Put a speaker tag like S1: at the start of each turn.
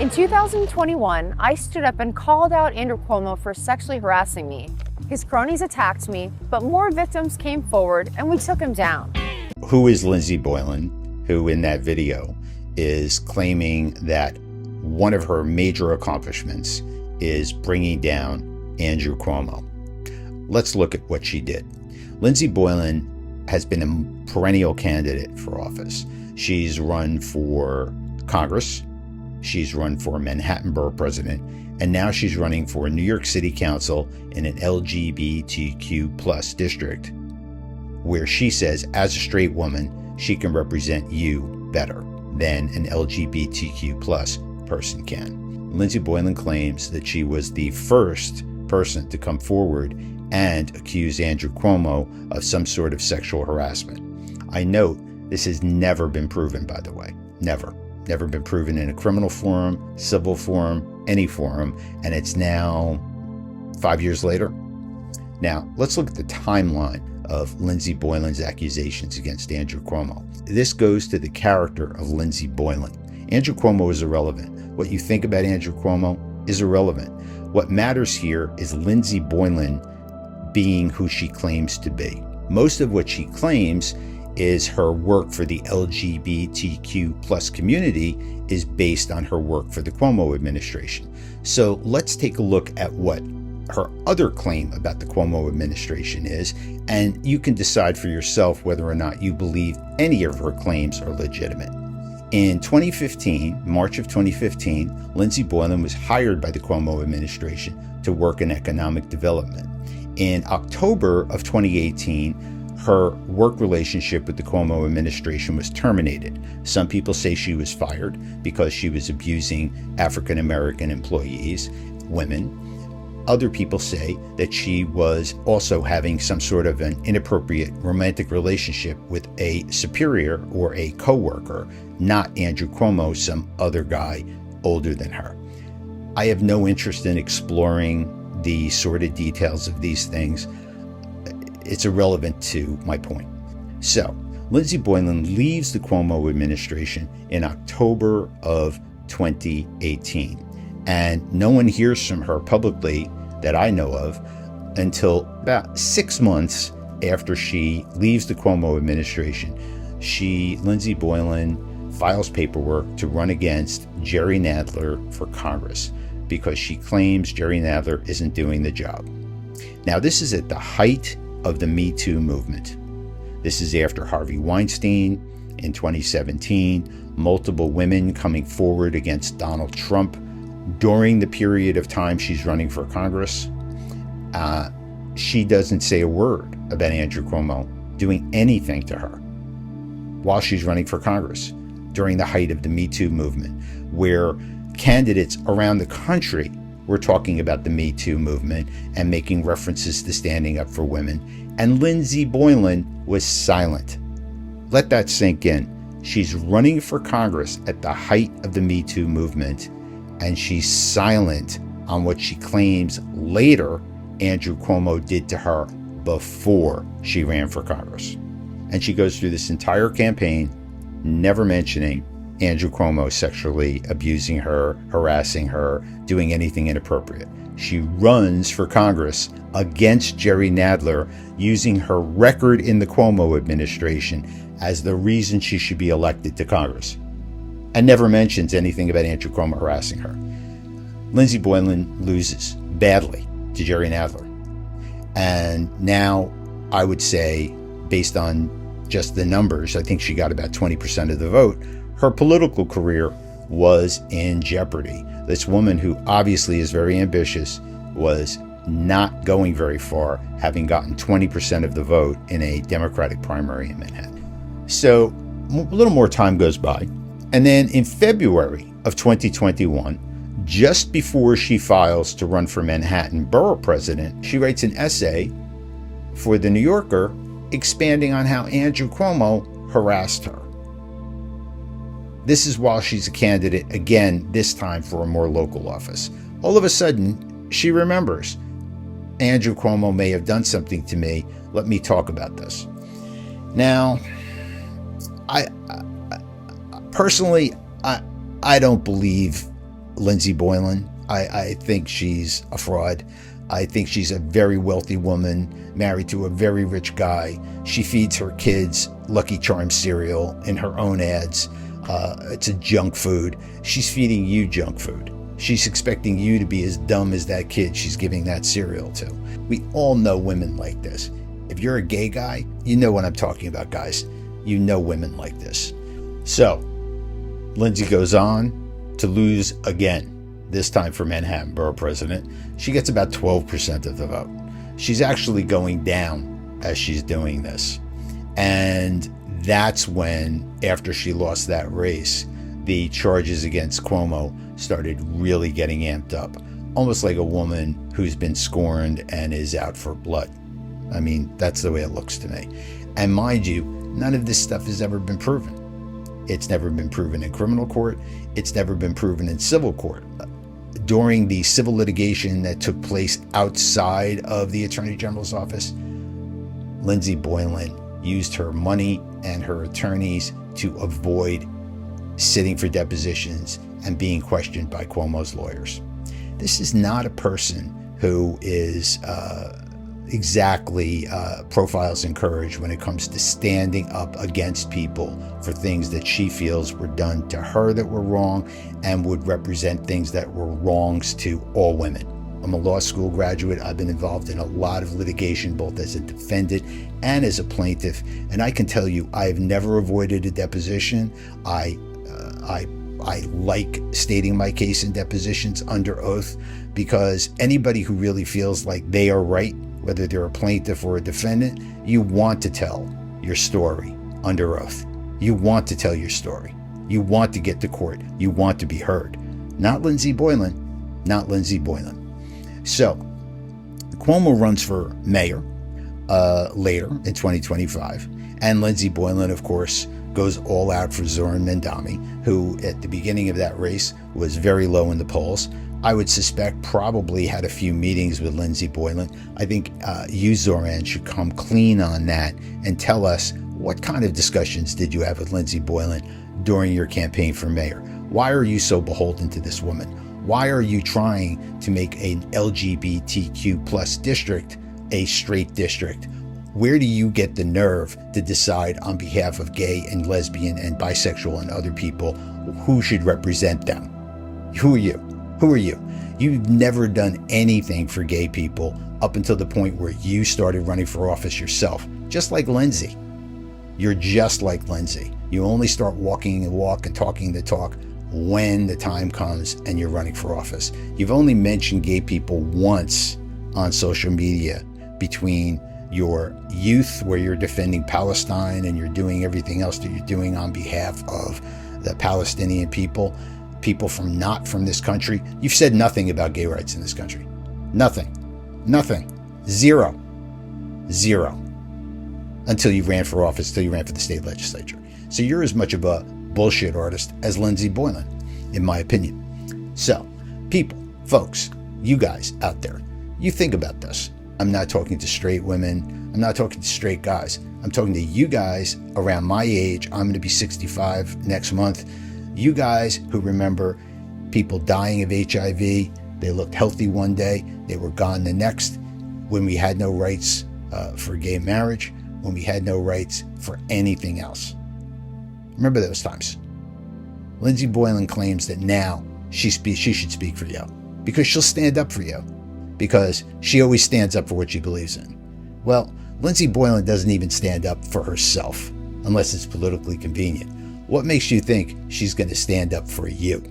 S1: In 2021, I stood up and called out Andrew Cuomo for sexually harassing me. His cronies attacked me, but more victims came forward and we took him down.
S2: Who is Lindsey Boylan, who in that video is claiming that one of her major accomplishments is bringing down Andrew Cuomo? Let's look at what she did. Lindsey Boylan has been a perennial candidate for office. She's run for Congress. She's run for Manhattan Borough President, and now she's running for New York City Council in an LGBTQ plus district where she says, as a straight woman, she can represent you better than an LGBTQ plus person can. Lindsey Boylan claims that she was the first person to come forward and accuse Andrew Cuomo of some sort of sexual harassment. I note this has never been proven, by the way. Never been proven in a criminal forum, civil forum, any forum, and it's now 5 years later. Now, let's look at the timeline of Lindsey Boylan's accusations against Andrew Cuomo. This goes to the character of Lindsey Boylan. Andrew Cuomo is irrelevant. What you think about Andrew Cuomo is irrelevant. What matters here is Lindsey Boylan being who she claims to be. Most of what she claims is her work for the LGBTQ plus community is based on her work for the Cuomo administration. So let's take a look at what her other claim about the Cuomo administration is, and you can decide for yourself whether or not you believe any of her claims are legitimate. In 2015, March of 2015, Lindsey Boylan was hired by the Cuomo administration to work in economic development. In October of 2018, her work relationship with the Cuomo administration was terminated. Some people say she was fired because she was abusing African American employees, women. Other people say that she was also having some sort of an inappropriate romantic relationship with a superior or a coworker, not Andrew Cuomo, some other guy older than her. I have no interest in exploring the sordid details of these things. It's irrelevant to my point. So, Lindsey Boylan leaves the Cuomo administration in October of 2018. And no one hears from her publicly that I know of until about 6 months after she leaves the Cuomo administration. Lindsey Boylan, files paperwork to run against Jerry Nadler for Congress because she claims Jerry Nadler isn't doing the job. Now, this is at the height of the Me Too movement. This is after Harvey Weinstein in 2017, multiple women coming forward against Donald Trump during the period of time she's running for Congress. She doesn't say a word about Andrew Cuomo doing anything to her while she's running for Congress during the height of the Me Too movement, where candidates around the country were talking about the Me Too movement and making references to standing up for women. And Lindsey Boylan was silent. Let that sink in. She's running for Congress at the height of the Me Too movement, and she's silent on what she claims later Andrew Cuomo did to her before she ran for Congress. And she goes through this entire campaign never mentioning Andrew Cuomo sexually abusing her, harassing her, doing anything inappropriate. She runs for Congress against Jerry Nadler, using her record in the Cuomo administration as the reason she should be elected to Congress, and never mentions anything about Andrew Cuomo harassing her. Lindsey Boylan loses badly to Jerry Nadler. And now I would say, based on just the numbers, I think she got about 20% of the vote. Her political career was in jeopardy. This woman, who obviously is very ambitious, was not going very far, having gotten 20% of the vote in a Democratic primary in Manhattan. So a little more time goes by. And then in February of 2021, just before she files to run for Manhattan Borough President, she writes an essay for The New Yorker expanding on how Andrew Cuomo harassed her. This is while she's a candidate, again, this time for a more local office. All of a sudden, she remembers, Andrew Cuomo may have done something to me. Let me talk about this. Now, I personally don't believe Lindsey Boylan. I think she's a fraud. I think she's a very wealthy woman married to a very rich guy. She feeds her kids Lucky Charms cereal in her own ads. It's a junk food. She's feeding you junk food. She's expecting you to be as dumb as that kid she's giving that cereal to. We all know women like this. If you're a gay guy, you know what I'm talking about, guys. You know women like this. So, Lindsey goes on to lose again, this time for Manhattan Borough President. She gets about 12% of the vote. She's actually going down as she's doing this. And that's when, after she lost that race, the charges against Cuomo started really getting amped up, almost like a woman who's been scorned and is out for blood. I mean, that's the way it looks to me. And mind you, none of this stuff has ever been proven. It's never been proven in criminal court. It's never been proven in civil court. During the civil litigation that took place outside of the Attorney General's office, Lindsey Boylan used her money and her attorneys to avoid sitting for depositions and being questioned by Cuomo's lawyers. This is not a person who is exactly profiles in courage when it comes to standing up against people for things that she feels were done to her that were wrong and would represent things that were wrongs to all women. I'm a law school graduate. I've been involved in a lot of litigation, both as a defendant and as a plaintiff. And I can tell you, I've never avoided a deposition. I like stating my case in depositions under oath, because anybody who really feels like they are right, whether they're a plaintiff or a defendant, you want to tell your story under oath. You want to tell your story. You want to get to court. You want to be heard. Not Lindsey Boylan. Not Lindsey Boylan. So, Cuomo runs for mayor later in 2025. And Lindsey Boylan, of course, goes all out for Zoran Mandami, who at the beginning of that race was very low in the polls. I would suspect probably had a few meetings with Lindsey Boylan. I think you, Zoran, should come clean on that and tell us, what kind of discussions did you have with Lindsey Boylan during your campaign for mayor? Why are you so beholden to this woman? Why are you trying to make an LGBTQ plus district a straight district? Where do you get the nerve to decide on behalf of gay and lesbian and bisexual and other people who should represent them? Who are you? Who are you? You've never done anything for gay people up until the point where you started running for office yourself, just like Lindsey. You're just like Lindsey. You only start walking the walk and talking the talk when the time comes and you're running for office. You've only mentioned gay people once on social media between your youth, where you're defending Palestine and you're doing everything else that you're doing on behalf of the Palestinian people from not from this country. You've said nothing about gay rights in this country. Nothing. Zero. Until you ran for office, until you ran for the state legislature. So you're as much of a bullshit artist as Lindsey Boylan, in my opinion. So, people, folks, you guys out there, you think about this. I'm not talking to straight women. I'm not talking to straight guys. I'm talking to you guys around my age. I'm going to be 65 next month. You guys who remember people dying of HIV. They looked healthy one day. They were gone the next. When we had no rights for gay marriage. When we had no rights for anything else. Remember those times. Lindsey Boylan claims that now she should speak for you because she'll stand up for you, because she always stands up for what she believes in. Well, Lindsey Boylan doesn't even stand up for herself unless it's politically convenient. What makes you think she's going to stand up for you?